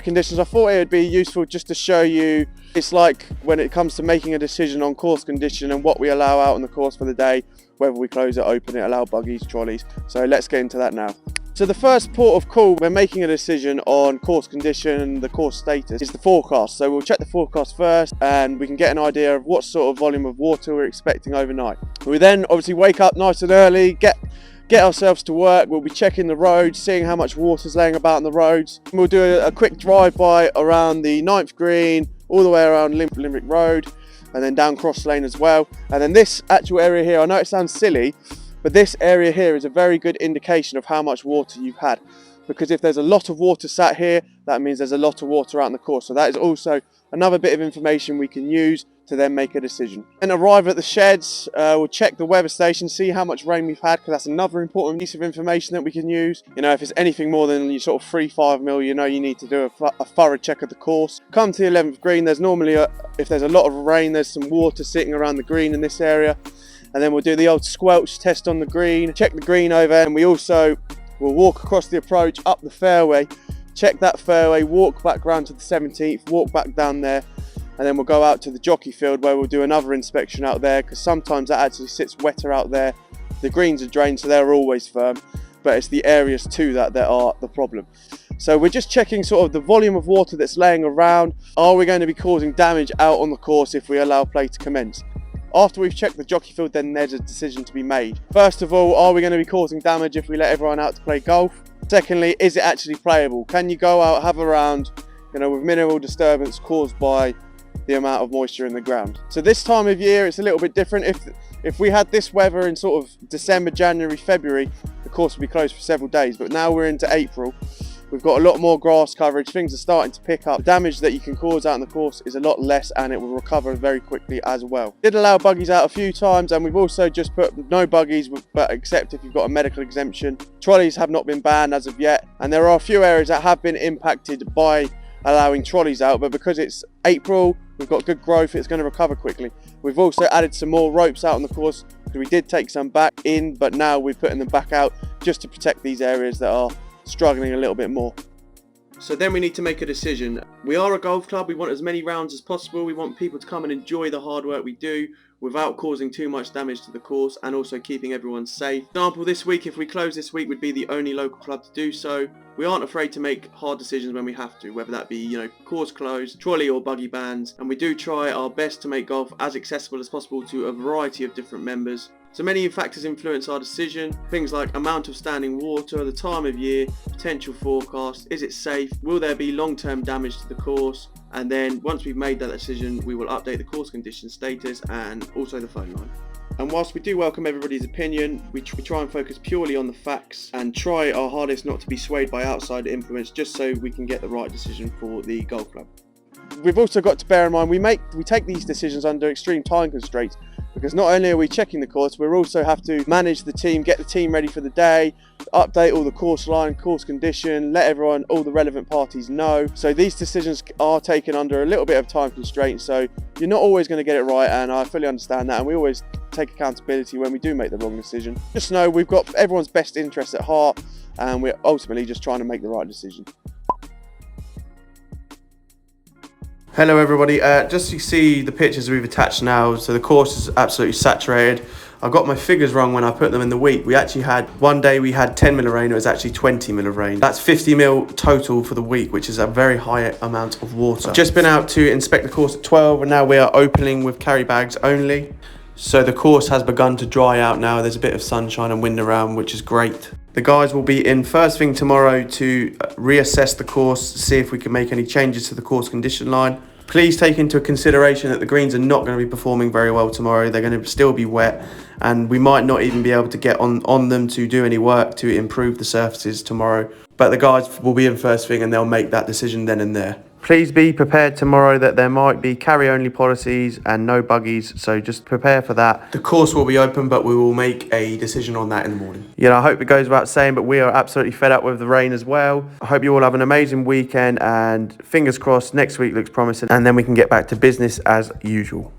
Conditions, I thought it would be useful just to show you it's like when it comes to making a decision on course condition and what we allow out on the course for the day, whether we close it, open it, allow buggies, trolleys. So let's get into that now. So the first port of call when making a decision on course condition and the course status is the forecast. So we'll check the forecast first and we can get an idea of what sort of volume of water we're expecting overnight. We then obviously wake up nice and early, get ourselves to work. We'll be checking the roads, seeing how much water's laying about on the roads. We'll do a quick drive-by around the 9th green, all the way around Limerick Road, and then down Cross Lane as well. And then this actual area here, I know it sounds silly, but this area here is a very good indication of how much water you've had. Because if there's a lot of water sat here, that means there's a lot of water out in the course. So that is also another bit of information we can use to then make a decision. And arrive at the sheds, we'll check the weather station, see how much rain we've had, because that's another important piece of information that we can use. You know, if it's anything more than your sort of 3-5 mil, you know you need to do a thorough check of the course. Come to the 11th green, there's normally, if there's a lot of rain, there's some water sitting around the green in this area. And then we'll do the old squelch test on the green, check the green over, and we also will walk across the approach, up the fairway, check that fairway, walk back round to the 17th, walk back down there, and then we'll go out to the jockey field where we'll do another inspection out there, because sometimes that actually sits wetter out there. The greens are drained, so they're always firm, but it's the areas to that are the problem. So we're just checking sort of the volume of water that's laying around. Are we going to be causing damage out on the course if we allow play to commence? After we've checked the jockey field, then there's a decision to be made. First of all, are we going to be causing damage if we let everyone out to play golf? Secondly, is it actually playable? Can you go out, have a round, you know, with minimal disturbance caused by the amount of moisture in the ground? So this time of year, it's a little bit different. If we had this weather in sort of December, January, February, the course would be closed for several days. But now we're into April. We've got a lot more grass coverage, things are starting to pick up. The damage that you can cause out on the course is a lot less and it will recover very quickly as well. Did allow buggies out a few times, and we've also just put no buggies, but except if you've got a medical exemption. Trolleys have not been banned as of yet, and there are a few areas that have been impacted by allowing trolleys out, but because it's April, we've got good growth, it's going to recover quickly. We've also added some more ropes out on the course, because we did take some back in, but now we're putting them back out just to protect these areas that are struggling a little bit more. So then we need to make a decision. We are a golf club, we want as many rounds as possible, we want people to come and enjoy the hard work we do without causing too much damage to the course and also keeping everyone safe. For example, this week, if we close this week, we'd be the only local club to do so. We aren't afraid to make hard decisions when we have to, whether that be, you know, course closed, trolley or buggy bans, and we do try our best to make golf as accessible as possible to a variety of different members. So many factors influence our decision, things like amount of standing water, the time of year, potential forecast, is it safe, will there be long-term damage to the course, and then once we've made that decision, we will update the course condition status and also the phone line. And whilst we do welcome everybody's opinion, we try and focus purely on the facts and try our hardest not to be swayed by outside influence, just so we can get the right decision for the golf club. We've also got to bear in mind we take these decisions under extreme time constraints, because not only are we checking the course, we also have to manage the team, get the team ready for the day, update all the course line, course condition, let everyone, all the relevant parties know. So these decisions are taken under a little bit of time constraint, so you're not always going to get it right, and I fully understand that, and we always take accountability when we do make the wrong decision. Just know we've got everyone's best interests at heart, and we're ultimately just trying to make the right decision. Hello everybody, just to see the pictures we've attached now, so the course is absolutely saturated. I got my figures wrong when I put them in the week. We actually had, one day we had 10 mil of rain, it was actually 20 mil of rain. That's 50 mil total for the week, which is a very high amount of water. I've just been out to inspect the course at 12, and now we are opening with carry bags only. So the course has begun to dry out now. There's a bit of sunshine and wind around, which is great. The guys will be in first thing tomorrow to reassess the course, see if we can make any changes to the course condition line. Please take into consideration that the greens are not going to be performing very well tomorrow. They're going to still be wet, and we might not even be able to get on them to do any work to improve the surfaces tomorrow. But the guys will be in first thing, and they'll make that decision then and there. Please be prepared tomorrow that there might be carry-only policies and no buggies, so just prepare for that. The course will be open, but we will make a decision on that in the morning. You know, I hope it goes without saying, but we are absolutely fed up with the rain as well. I hope you all have an amazing weekend, and fingers crossed next week looks promising, and then we can get back to business as usual.